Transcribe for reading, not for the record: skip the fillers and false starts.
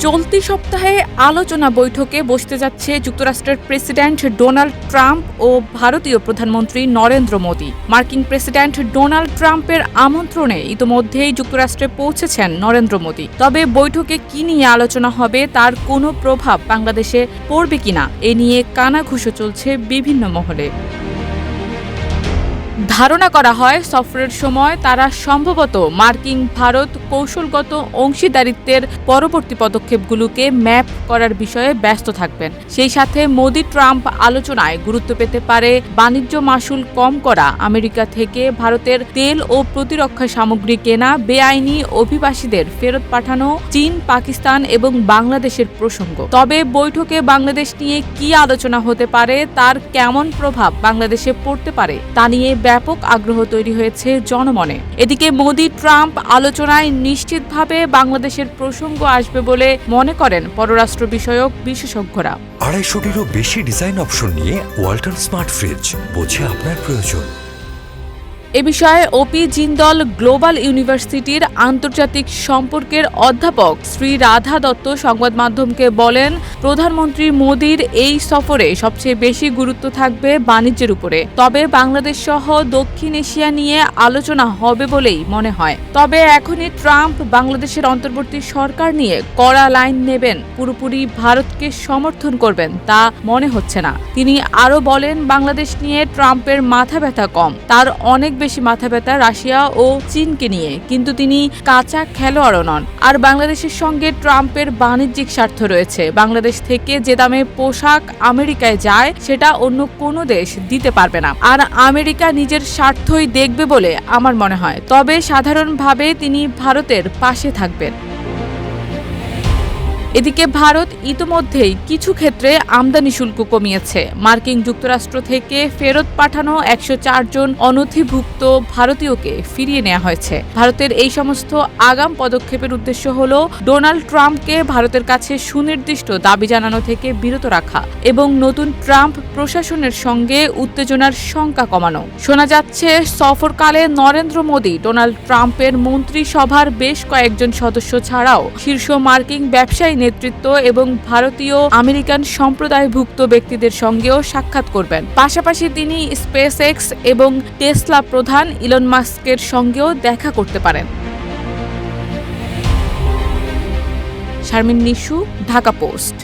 চলতি সপ্তাহে আলোচনা বৈঠকে বসতে যাচ্ছে যুক্তরাষ্ট্রের প্রেসিডেন্ট ডোনাল্ড ট্রাম্প ও ভারতীয় প্রধানমন্ত্রী নরেন্দ্র মোদি। মার্কিন প্রেসিডেন্ট ডোনাল্ড ট্রাম্পের আমন্ত্রণে ইতোমধ্যেই যুক্তরাষ্ট্রে পৌঁছেছেন নরেন্দ্র মোদি। তবে বৈঠকে কি নিয়ে আলোচনা হবে তার কোনো প্রভাব বাংলাদেশে পড়বে কিনা এ নিয়ে কানাঘুষো চলছে বিভিন্ন মহলে। ধারণা করা হয় সফরের সময় তারা সম্ভবত মার্কিন ভারত কৌশলগত অংশীদারিত্বের পরবর্তী পদক্ষেপগুলোকে ম্যাপ করার বিষয়ে ব্যস্ত থাকবেন। সেই সাথে মোদি ট্রাম্প আলোচনায় গুরুত্ব পেতে পারে বাণিজ্য মাশুল কম করা, আমেরিকা থেকে ভারতের তেল ও প্রতিরক্ষা সামগ্রী কেনা, বেআইনি অভিবাসীদের ফেরত পাঠানো, চীন, পাকিস্তান এবং বাংলাদেশের প্রসঙ্গ। তবে বৈঠকে বাংলাদেশ নিয়ে কি আলোচনা হতে পারে, তার কেমন প্রভাব বাংলাদেশে পড়তে পারে তা নিয়ে ব্যাপক আগ্রহ তৈরি হয়েছে জনমনে। এদিকে মোদি ট্রাম্প আলোচনায় নিশ্চিতভাবে বাংলাদেশের প্রসঙ্গ আসবে বলে মনে করেন পররাষ্ট্র বিষয়ক বিশেষজ্ঞরা। 250-টিরও বেশি ডিজাইন অপশন নিয়ে ওয়ালটন স্মার্ট ফ্রিজ, বোঝে আপনার প্রয়োজন। এ বিষয়ে ওপি জিন্দল গ্লোবাল ইউনিভার্সিটির আন্তর্জাতিক সম্পর্কের অধ্যাপক শ্রী রাধা দত্ত সংবাদ মাধ্যমকে বলেন, প্রধানমন্ত্রী মোদির এই সফরে সবচেয়ে বেশি গুরুত্ব থাকবে বাণিজ্যের উপরে। তবে বাংলাদেশ সহ দক্ষিণ এশিয়া নিয়ে আলোচনা হবে বলেই মনে হয়। তবে এখনই ট্রাম্প বাংলাদেশের অন্তর্বর্তী সরকার নিয়ে কড়া লাইন নেবেন, পুরোপুরি ভারতকে সমর্থন করবেন তা মনে হচ্ছে না। তিনি আরও বলেন, বাংলাদেশ নিয়ে ট্রাম্পের মাথা ব্যথা কম, তার অনেক বেশি মাথা ব্যথা রাশিয়া ও চীনকে নিয়ে, কিন্তু তিনি কাঁচা খেলোয়াড়ও নন। আর বাংলাদেশের সঙ্গে ট্রাম্পের বাণিজ্যিক স্বার্থ রয়েছে। বাংলাদেশ থেকে যে দামে পোশাক আমেরিকায় যায় সেটা অন্য কোনো দেশ দিতে পারবে না। আর আমেরিকা নিজের স্বার্থই দেখবে বলে আমার মনে হয়। তবে সাধারণভাবে তিনি ভারতের পাশে থাকবেন। এদিকে ভারত ইতোমধ্যেই কিছু ক্ষেত্রে আমদানি শুল্ক কমিয়েছে। মার্কিন যুক্তরাষ্ট্র থেকে ফেরত পাঠানো 104 জন অনথিভুক্ত ভারতীয়কে ফিরিয়ে নেওয়া হয়েছে। ভারতের এই সমস্ত আগাম পদক্ষেপের উদ্দেশ্য হল ডোনাল্ড ট্রাম্পকে ভারতের কাছে সুনির্দিষ্ট দাবি জানানো থেকে বিরত রাখা এবং নতুন ট্রাম্প প্রশাসনের সঙ্গে উত্তেজনার শঙ্কা কমানো। শোনা যাচ্ছে সফরকালে নরেন্দ্র মোদি ডোনাল্ড ট্রাম্পের মন্ত্রিসভার বেশ কয়েকজন সদস্য ছাড়াও শীর্ষ মার্কিন ব্যবসায়ী নেতৃত্ব এবং ভারতীয় আমেরিকান সম্প্রদায়ভুক্ত ব্যক্তিদের সঙ্গেও সাক্ষাৎ করবেন। পাশাপাশি তিনি স্পেস এক্স এবং টেসলা প্রধান ইলন মাস্কের সঙ্গেও দেখা করতে পারেন। শারমিন নিশু, ঢাকা পোস্ট।